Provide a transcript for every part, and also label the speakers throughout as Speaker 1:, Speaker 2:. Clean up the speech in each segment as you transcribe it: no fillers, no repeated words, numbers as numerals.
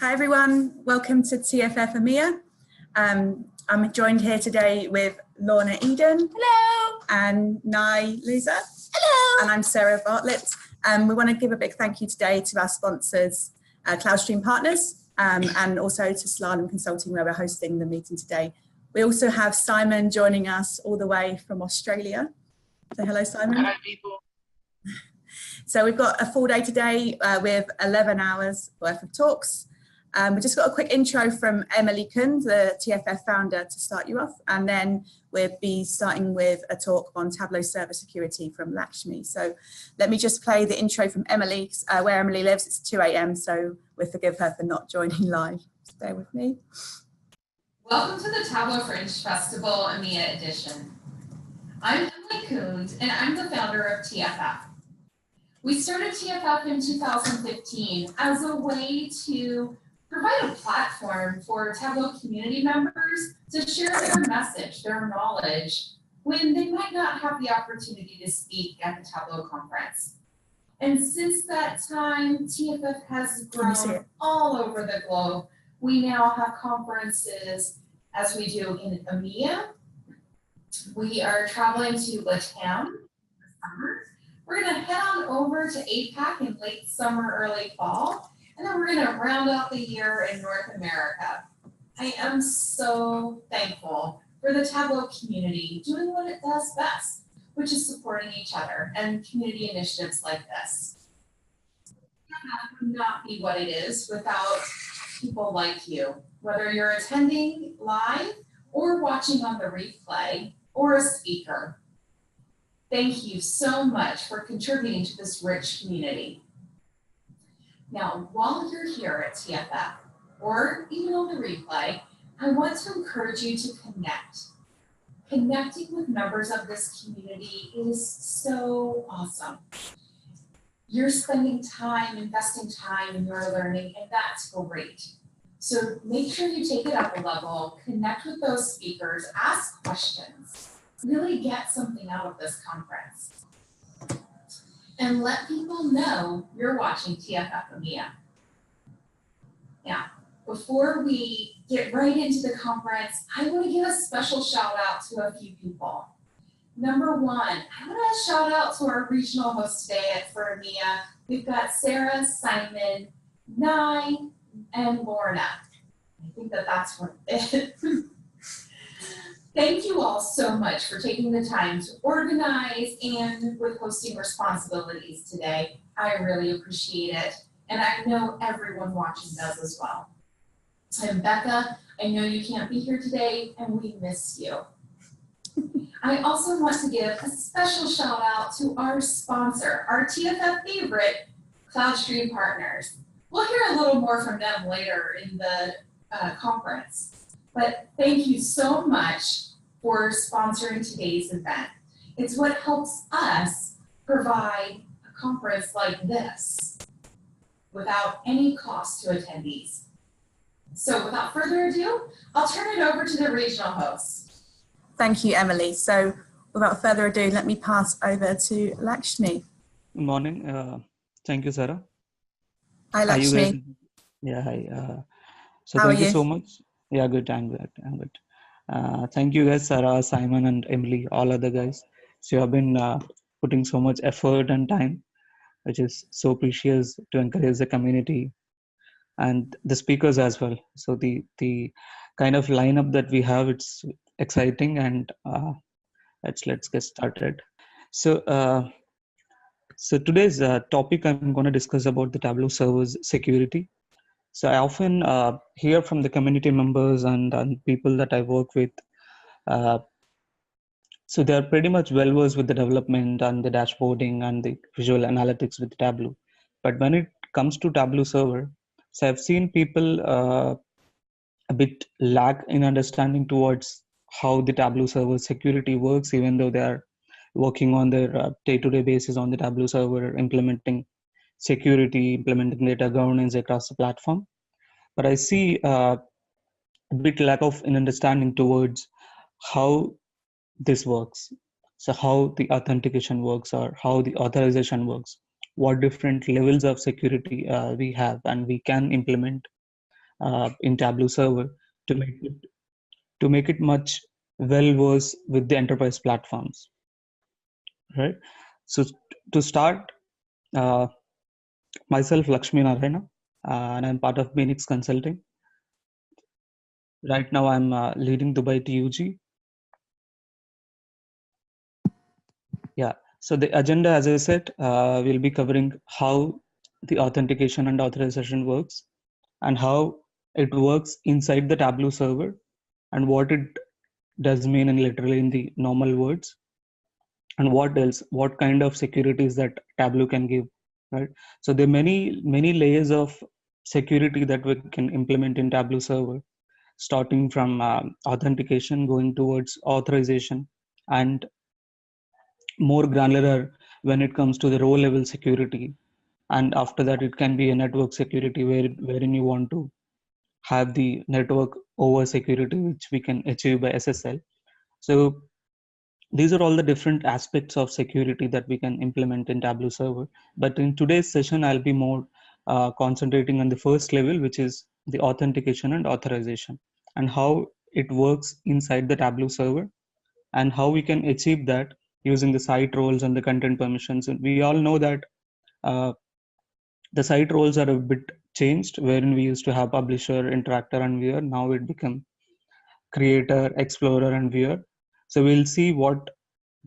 Speaker 1: Hi everyone, welcome to TFF EMEA. I'm joined here today with Lorna Eden.
Speaker 2: Hello.
Speaker 1: And Nai Luza.
Speaker 2: Hello.
Speaker 1: And I'm Sarah Bartlett. We want to give a big thank you today to our sponsors, CloudStream Partners, and also to Slalom Consulting, where we're hosting the meeting today. We also have Simon joining us all the way from Australia. So hello, Simon.
Speaker 3: Hi, people.
Speaker 1: So we've got a full day today with 11 hours worth of talks. We've just got a quick intro from Emily Kuhn, the TFF founder, to start you off. And then we'll be starting with a talk on Tableau Server security from Lakshmi. So let me just play the intro from Emily, where Emily lives. It's 2 a.m, so we'll forgive her for not joining live. Stay with me.
Speaker 2: Welcome to the Tableau Fringe Festival EMEA edition. I'm Emily Kuhn, and I'm the founder of TFF. We started TFF in 2015 as a way to provide a platform for Tableau community members to share their message, their knowledge, when they might not have the opportunity to speak at the Tableau conference. And since that time, TFF has grown all over the globe. We now have conferences as we do in EMEA. We are traveling to LATAM this summer. We're going to head on over to APAC in late summer, early fall. And then we're going to round out the year in North America. I am so thankful for the Tableau community doing what it does best, which is supporting each other and community initiatives like this. TFF would not be what it is without people like you, whether you're attending live or watching on the replay or a speaker. Thank you so much for contributing to this rich community. Now, while you're here at TFF, or even on the replay, I want to encourage you to connect. Connecting with members of this community is so awesome. You're spending time, investing time in your learning, and that's great. So make sure you take it up a level, connect with those speakers, ask questions, really get something out of this conference. And let people know you're watching TFF EMEA. Now, before we get right into the conference, I want to give a special shout out to a few people. Number one, I want to shout out to our regional hosts today for EMEA. We've got Sarah, Simon, Nai, and Lorna. I think that's what it is. Thank you all so much for taking the time to organize and with hosting responsibilities today. I really appreciate it. And I know everyone watching does as well. And Becca, I know you can't be here today and we miss you. I also want to give a special shout out to our sponsor, our TFF favorite, CloudStream Partners. We'll hear a little more from them later in the conference. But thank you so much for sponsoring today's event. It's what helps us provide a conference like this without any cost to attendees. So without further ado, I'll turn it over to the regional hosts.
Speaker 1: Thank you, Emily. So without further ado, let me pass over to Lakshmi.
Speaker 3: Good morning. Thank you, Sarah.
Speaker 1: Hi, Lakshmi.
Speaker 3: Yeah, hi. So
Speaker 1: How
Speaker 3: thank
Speaker 1: are
Speaker 3: you
Speaker 1: you
Speaker 3: so much. Yeah, good. I'm good. Thank you guys, Sarah, Simon, and Emily, all other guys. So you have been putting so much effort and time, which is so precious to encourage the community and the speakers as well. So the kind of lineup that we have, it's exciting, and let's get started. So so today's topic, I'm going to discuss about the Tableau server's security. So I often hear from the community members and people that I work with. So they're pretty much well versed with the development and the dashboarding and the visual analytics with Tableau. But when it comes to Tableau server, so I've seen people a bit lack in understanding towards how the Tableau server security works, even though they are working on their day-to-day basis on the Tableau server, implementing security, implementing data governance across the platform. But I see a bit lack of an understanding towards how this works. So how the authentication works, or how the authorization works, what different levels of security we have and we can implement. in Tableau Server to make it much well versed with the enterprise platforms, right? So to start, uh, myself Lakshmi Narayana, and I'm part of Phoenix Consulting. Right now, I'm leading Dubai TUG. Yeah. So the agenda, as I said, we'll be covering how the authentication and authorization works, and how it works inside the Tableau server, and what it does mean in literally in the normal words, and what else, what kind of securities that Tableau can give, right? So there are many layers of security that we can implement in Tableau server, starting from authentication, going towards authorization, and more granular when it comes to the row level security. And after that, it can be a network security wherein you want to have the network over security, which we can achieve by SSL. So these are all the different aspects of security that we can implement in Tableau server. But in today's session, I'll be more concentrating on the first level, which is the authentication and authorization, and how it works inside the Tableau server, and how we can achieve that using the site roles and the content permissions. And we all know that uh, the site roles are a bit changed, wherein we used to have publisher, interactor, and viewer. Now it become creator, explorer, and viewer. So we'll see what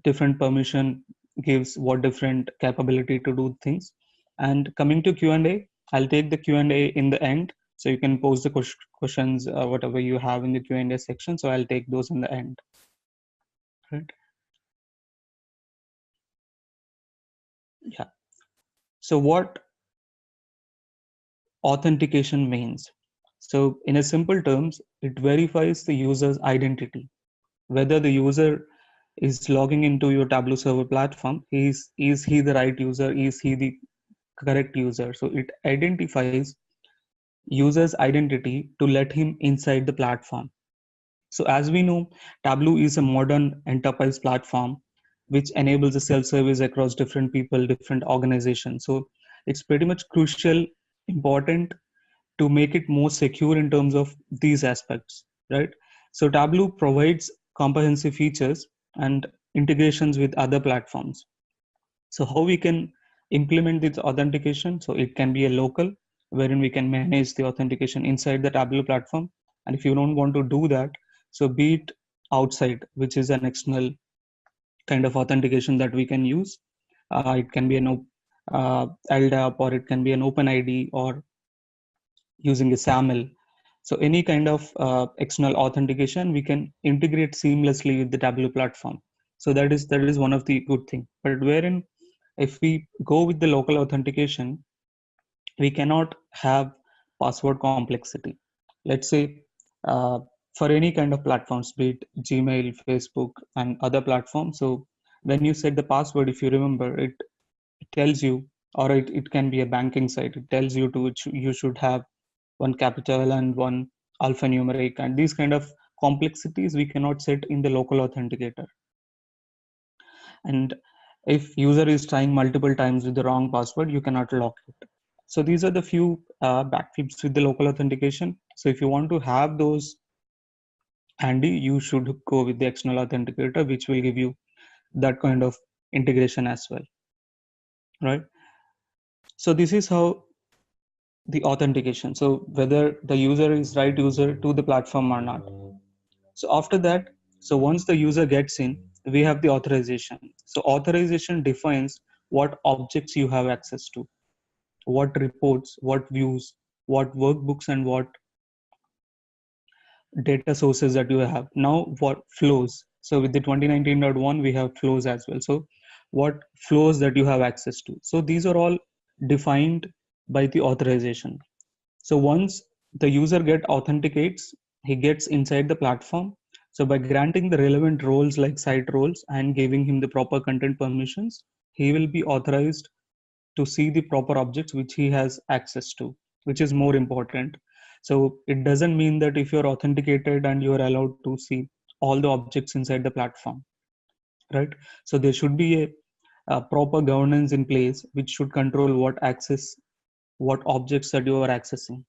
Speaker 3: different permission gives what different capability to do things. And coming to Q&A, I'll take the Q&A in the end, so you can pose the questions, whatever you have in the Q&A section. So I'll take those in the end. Right? Yeah. So what authentication means? So in a simple terms, it verifies the user's identity. Whether the user is logging into your Tableau server platform, is he the right user? Is he the correct user? So it identifies user's identity to let him inside the platform. So as we know, Tableau is a modern enterprise platform which enables a self-service across different people, different organizations. So it's pretty much crucial, important to make it more secure in terms of these aspects, right? So Tableau provides comprehensive features and integrations with other platforms. So how we can implement this authentication? So it can be a local, wherein we can manage the authentication inside the Tableau platform. And if you don't want to do that, so be it outside, which is an external kind of authentication that we can use. It can be an LDAP, or it can be an OpenID, or using a SAML. So any kind of external authentication, we can integrate seamlessly with the Tableau platform. So that is one of the good thing. But wherein if we go with the local authentication, we cannot have password complexity. Let's say for any kind of platforms, be it Gmail, Facebook, and other platforms. So when you set the password, if you remember, it tells you, or it can be a banking site, it tells you to you should have one capital and one alphanumeric, and these kind of complexities we cannot set in the local authenticator. And if user is trying multiple times with the wrong password, you cannot lock it. So these are the few backflips with the local authentication. So if you want to have those handy, you should go with the external authenticator, which will give you that kind of integration as well, right? So this is how the authentication, so whether the user is right user to the platform or not. So after that, so once the user gets in, we have the authorization. So authorization defines what objects you have access to, what reports, what views, what workbooks, and what data sources that you have. Now what flows. So with the 2019.1, we have flows as well. So what flows that you have access to. So these are all defined by the authorization. So once the user authenticates, he gets inside the platform. So by granting the relevant roles like site roles and giving him the proper content permissions, he will be authorized to see the proper objects which he has access to, which is more important. So it doesn't mean that if you're authenticated and you're allowed to see all the objects inside the platform, right? So there should be a proper governance in place which should control what objects that you are accessing.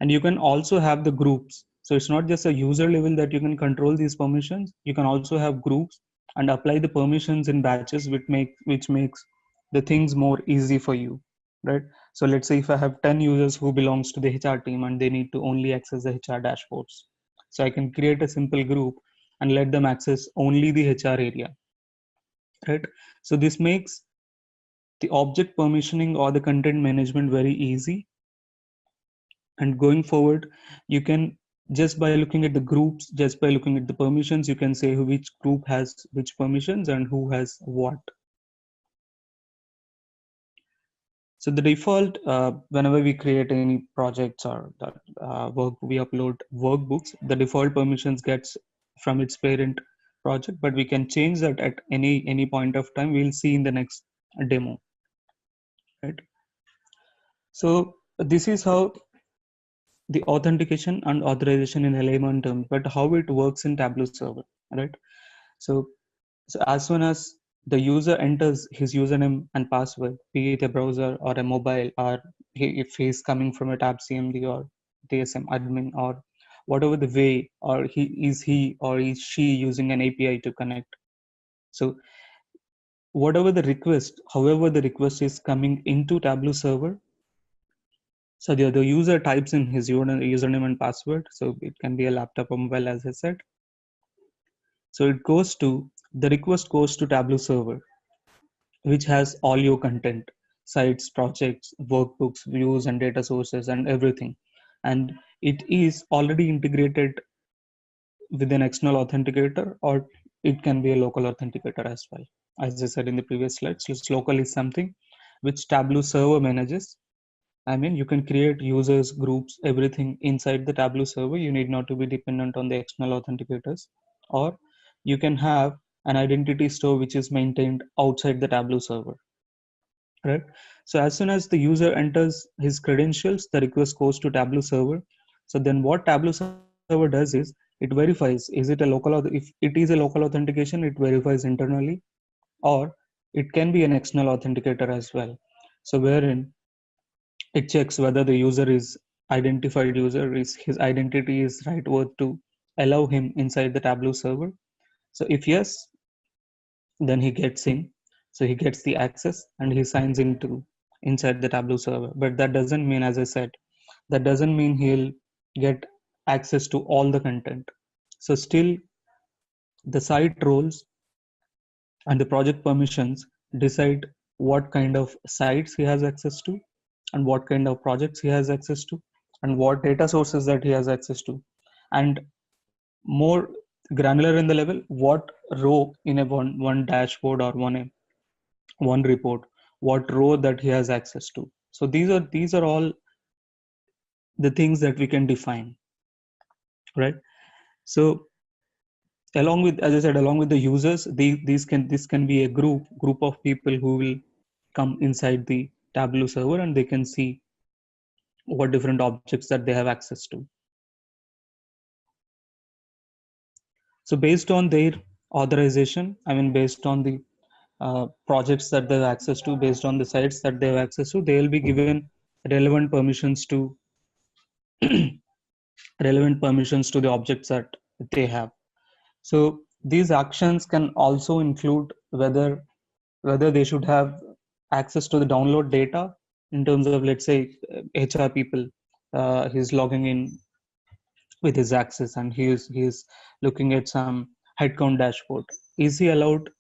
Speaker 3: And you can also have the groups. So it's not just a user level that you can control these permissions. You can also have groups and apply the permissions in batches, which makes the things more easy for you, right? So let's say if I have 10 users who belongs to the HR team and they need to only access the HR dashboards, so I can create a simple group and let them access only the HR area, right? So this makes the object permissioning or the content management very easy. And going forward, you can, just by looking at the groups, just by looking at the permissions, you can say which group has which permissions and who has what. So the default, whenever we create any projects or work, we upload workbooks, the default permissions gets from its parent project, but we can change that at any point of time. We'll see in the next demo, right? So this is how the authentication and authorization in layman terms, but how it works in Tableau Server, right? So, so as soon as the user enters his username and password, be it a browser or a mobile, or if he's coming from a tab CMD or DSM admin or whatever the way, or he or is she using an API to connect. So whatever the request, however the request is coming into Tableau Server, so the user types in his username and password. So it can be a laptop or mobile, as I said. So the request goes to Tableau Server, which has all your content, sites, projects, workbooks, views, and data sources, and everything. And it is already integrated with an external authenticator, or it can be a local authenticator as well. As I said in the previous slides, local is something which Tableau Server manages. I mean, you can create users, groups, everything inside the Tableau server. You need not to be dependent on the external authenticators. Or you can have an identity store which is maintained outside the Tableau server, right? So as soon as the user enters his credentials, the request goes to Tableau server. So then what Tableau server does is it verifies, is it a if it is a local authentication, it verifies internally, or it can be an external authenticator as well. So wherein it checks whether the user is identified user, is his identity is right worth to allow him inside the Tableau server. So if yes, then he gets in. So he gets the access and he signs into inside the Tableau server. But that doesn't mean, as I said, that doesn't mean he'll get access to all the content. So still the site roles and the project permissions decide what kind of sites he has access to and what kind of projects he has access to and what data sources that he has access to, and more granular in the level, what row in a one dashboard or one report, what row that he has access to. So these are all the things that we can define, right? So along with, as I said, along with the users, this can be a group of people who will come inside the Tableau server and they can see what different objects that they have access to. So based on their authorization, I mean, based on the projects that they have access to, based on the sites that they have access to, they will be given relevant permissions to relevant permissions to the objects that they have. So these actions can also include whether they should have access to the download data in terms of, let's say, HR people. He's logging in with his access and he is looking at some headcount dashboard. Is he allowed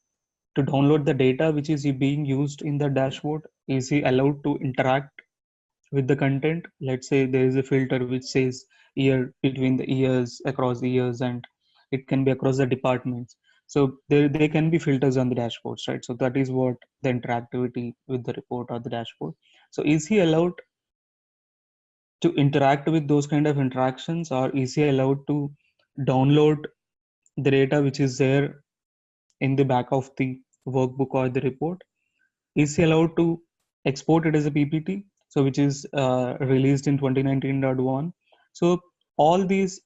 Speaker 3: to download the data which is being used in the dashboard? Is he allowed to interact with the content? Let's say there is a filter which says year, between the years, across the years, and it can be across the departments. So there can be filters on the dashboards, right? So that is what the interactivity with the report or the dashboard. So is he allowed to interact with those kind of interactions, or is he allowed to download the data which is there in the back of the workbook or the report? Is he allowed to export it as a PPT, so which is released in 2019.1? So all these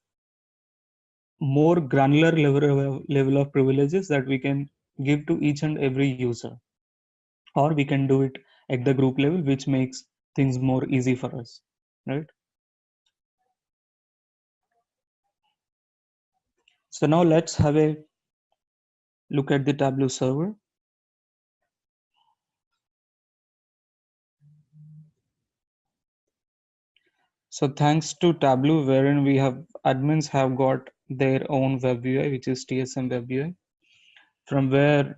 Speaker 3: more granular level of privileges that we can give to each and every user, or we can do it at the group level, which makes things more easy for us, right? So now let's have a look at the Tableau server. So thanks to Tableau, wherein we have admins have got their own web UI, which is TSM web UI, from where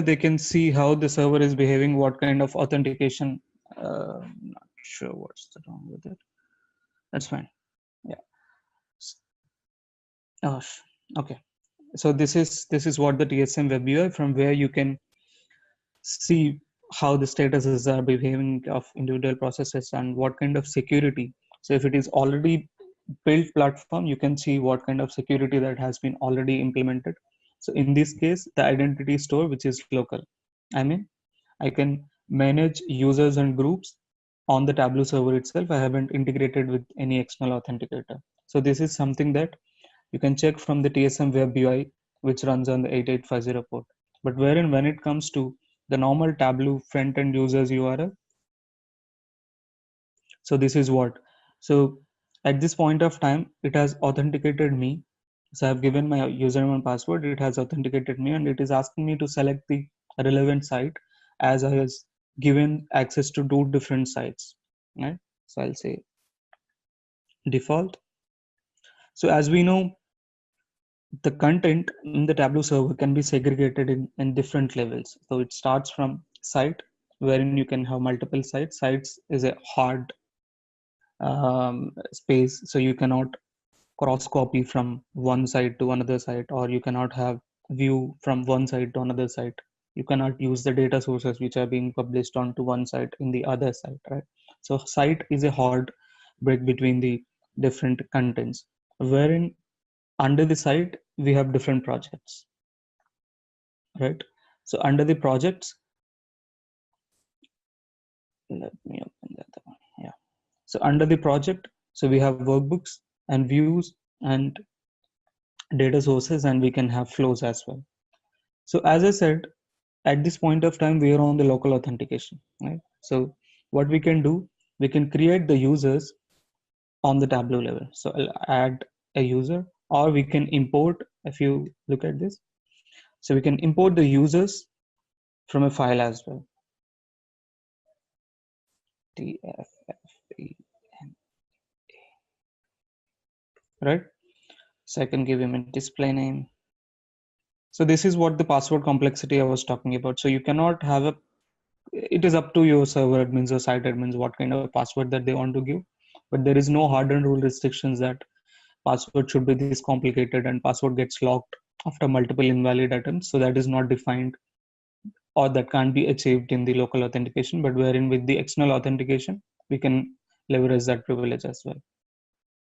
Speaker 3: they can see how the server is behaving, what kind of authentication. Not sure what's the wrong with it. That's fine. Yeah. Oh, okay. So this is what the TSM web UI, from where you can see how the statuses are behaving of individual processes and what kind of security. So if it is already built platform, you can see what kind of security that has been already implemented. So in this case, the identity store, which is local. I mean, I can manage users and groups on the Tableau server itself. I haven't integrated with any external authenticator. So this is something that you can check from the TSM web UI, which runs on the 8850 port. But wherein when it comes to the normal Tableau front-end users URL, so this is what. So at this point of time, it has authenticated me. So I've given my username and password. It has authenticated me, and it is asking me to select the relevant site, as I was given access to 2 different sites. Right? So I'll say default. So as we know, the content in the Tableau server can be segregated in different levels. So it starts from site, wherein you can have multiple sites. Sites is a hard space, so you cannot cross copy from one site to another site, or you cannot have view from one site to another site. You cannot use the data sources which are being published onto one site in the other site, right? So site is a hard break between the different contents, wherein under the site we have different projects, right? So under the projects, let me open that one. Yeah. So under the project, so we have workbooks and views and data sources, and we can have flows as well. So as I said, at this point of time, we are on the local authentication, right? So what we can do, we can create the users on the Tableau level. So I'll add a user, or we can import, if you look at this, so we can import the users from a file as well. TFFE, right? So I can give him a display name. So this is what the password complexity I was talking about. So you cannot have a, it is up to your server admins or site admins what kind of password that they want to give, but there is no hard and rule restrictions that password should be this complicated and password gets locked after multiple invalid attempts. So that is not defined, or that can't be achieved in the local authentication, but wherein with the external authentication, we can leverage that privilege as well,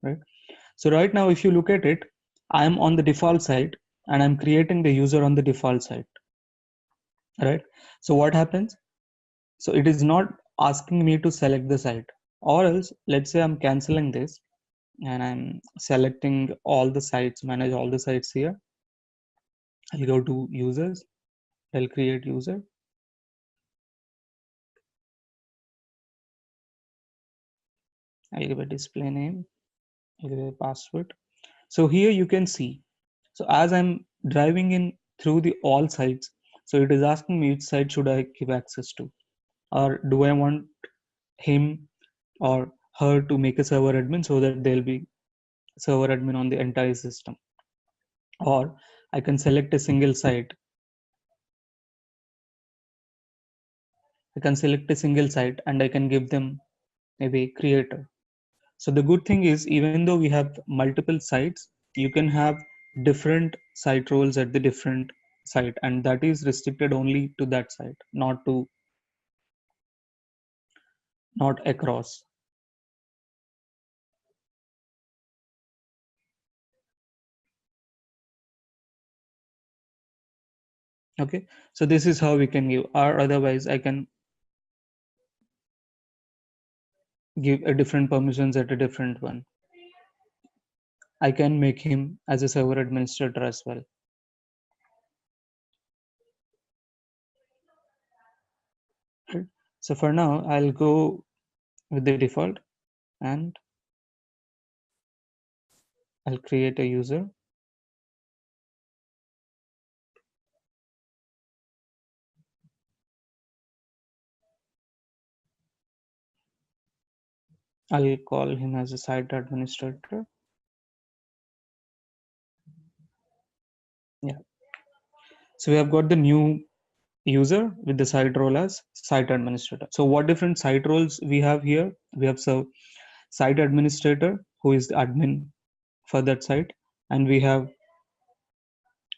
Speaker 3: right? So right now, if you look at it, I'm on the default site and I'm creating the user on the default site, right? So what happens? So it is not asking me to select the site, or else let's say I'm canceling this and I'm selecting all the sites, manage all the sites here. I'll go to users, I'll create user. I'll give a display name, I'll give a password. So here you can see, so as I'm driving in through the all sites, so it is asking me which site should I give access to, or do I want him or her to make a server admin so that they'll be server admin on the entire system, or I can select a single site. I can select a single site and I can give them maybe creator. So the good thing is, even though we have multiple sites, you can have different site roles at the different site, and that is restricted only to that site, not across. Okay, so this is how we can give, or otherwise I can give a different permissions at a different one. I can make him as a server administrator as well. Right. So for now, I'll go with the default and I'll create a user. I'll call him as a site administrator. Yeah. So we have got the new user with the site role as site administrator. So what different site roles we have here? We have site administrator, who is the admin for that site, and we have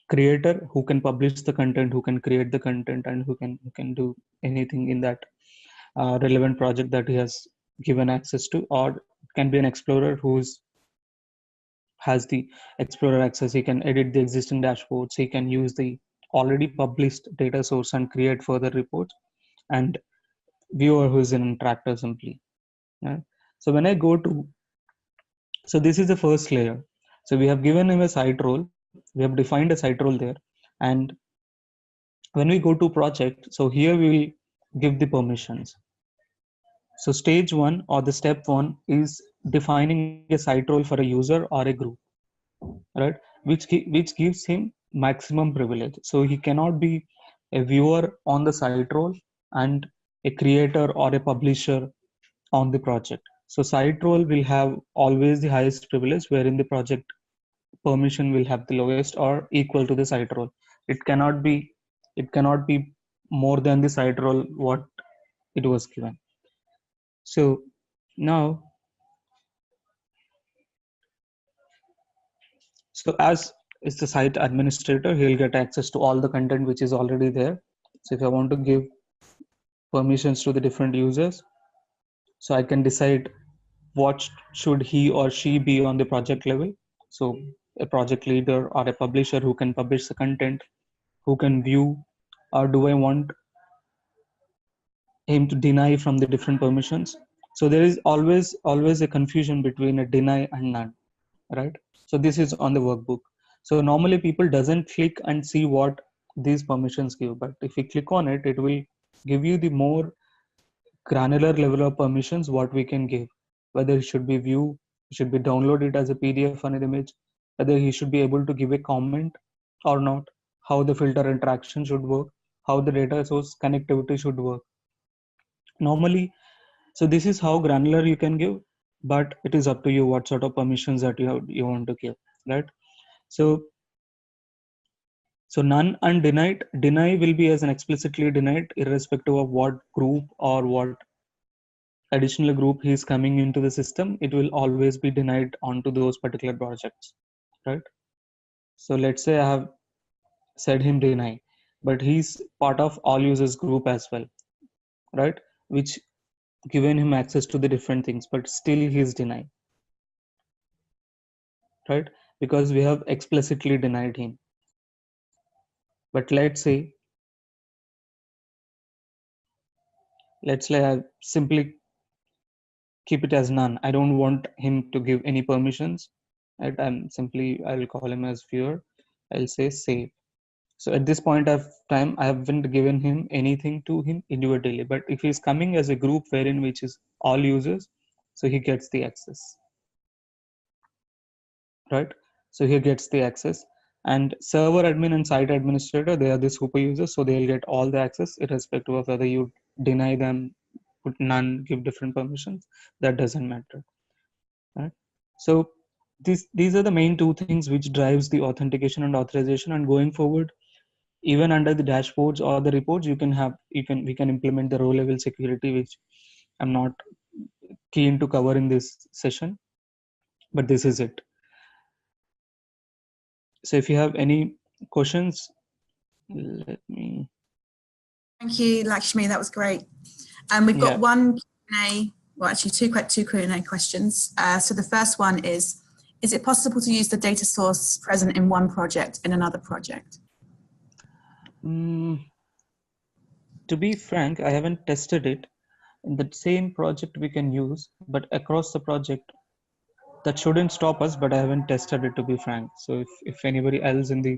Speaker 3: creator, who can publish the content, who can create the content, and who can do anything in that relevant project that he has given access to, or can be an explorer who's has the explorer access. He can edit the existing dashboards, he can use the already published data source and create further reports, and viewer who is an interactor simply. Right? So when I go to, so this is the first layer. So we have given him a site role, we have defined a site role there, and when we go to project, so here we will give the permissions. So stage one, or the step one, is defining a site role for a user or a group, right? Which gives him maximum privilege. So he cannot be a viewer on the site role and a creator or a publisher on the project. So site role will have always the highest privilege, wherein the project permission will have the lowest or equal to the site role. It cannot be more than the site role what it was given. So now, so as is the site administrator, he'll get access to all the content which is already there. So if I want to give permissions to the different users, so I can decide what should he or she be on the project level. So a project leader or a publisher who can publish the content, who can view, or do I want him to deny from the different permissions? So there is always a confusion between a deny and none, right? So this is on the workbook. So normally people doesn't click and see what these permissions give, but if you click on it, it will give you the more granular level of permissions what we can give, whether it should be view, it should be downloaded as a PDF or an image, whether he should be able to give a comment or not, how the filter interaction should work, how the data source connectivity should work normally. So this is how granular you can give, but it is up to you what sort of permissions that you want to give, right? So none and deny will be as an explicitly denied irrespective of what group or what additional group he is coming into the system. It will always be denied onto those particular projects, right? So let's say I have said him deny, but he's part of all users group as well, right? Which given him access to the different things, but still he is denied, right? Because we have explicitly denied him. But let's say I simply keep it as none. I don't want him to give any permissions, right? I'll call him as viewer. I'll say save. So at this point of time, I haven't given him anything to him individually, but if he's coming as a group wherein which is all users, so he gets the access, right? So he gets the access, and server admin and site administrator, they are the super users, so they'll get all the access irrespective of whether you deny them, put none, give different permissions, that doesn't matter, right? So these are the main two things which drives the authentication and authorization. And going forward, even under the dashboards or the reports, we can implement the row level security, which I'm not keen to cover in this session, but this is it. So if you have any questions, let me.
Speaker 1: Thank you, Lakshmi. That was great. And we've got one Q&A, well, actually two Q&A questions. So the first one is it possible to use the data source present in one project in another project?
Speaker 3: To be frank, I haven't tested it. In the same project we can use, but across the project, that shouldn't stop us, but I haven't tested it, to be frank. So if anybody else in the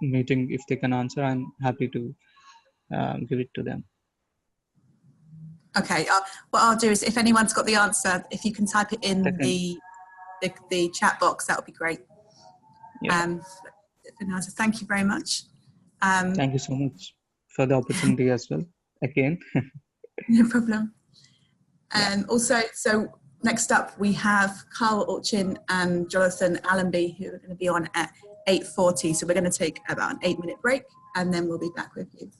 Speaker 3: meeting, if they can answer, I'm happy to give it to them.
Speaker 1: Okay, what I'll do is if anyone's got the answer, if you can type it in the chat box, that would be great.
Speaker 3: Yeah.
Speaker 1: Thank you very much.
Speaker 3: Thank you so much for the opportunity as well, again.
Speaker 1: No problem. Also, so next up we have Carl Orchin and Jonathan Allenby, who are going to be on at 8:40. So we're going to take about an 8-minute break and then we'll be back with you.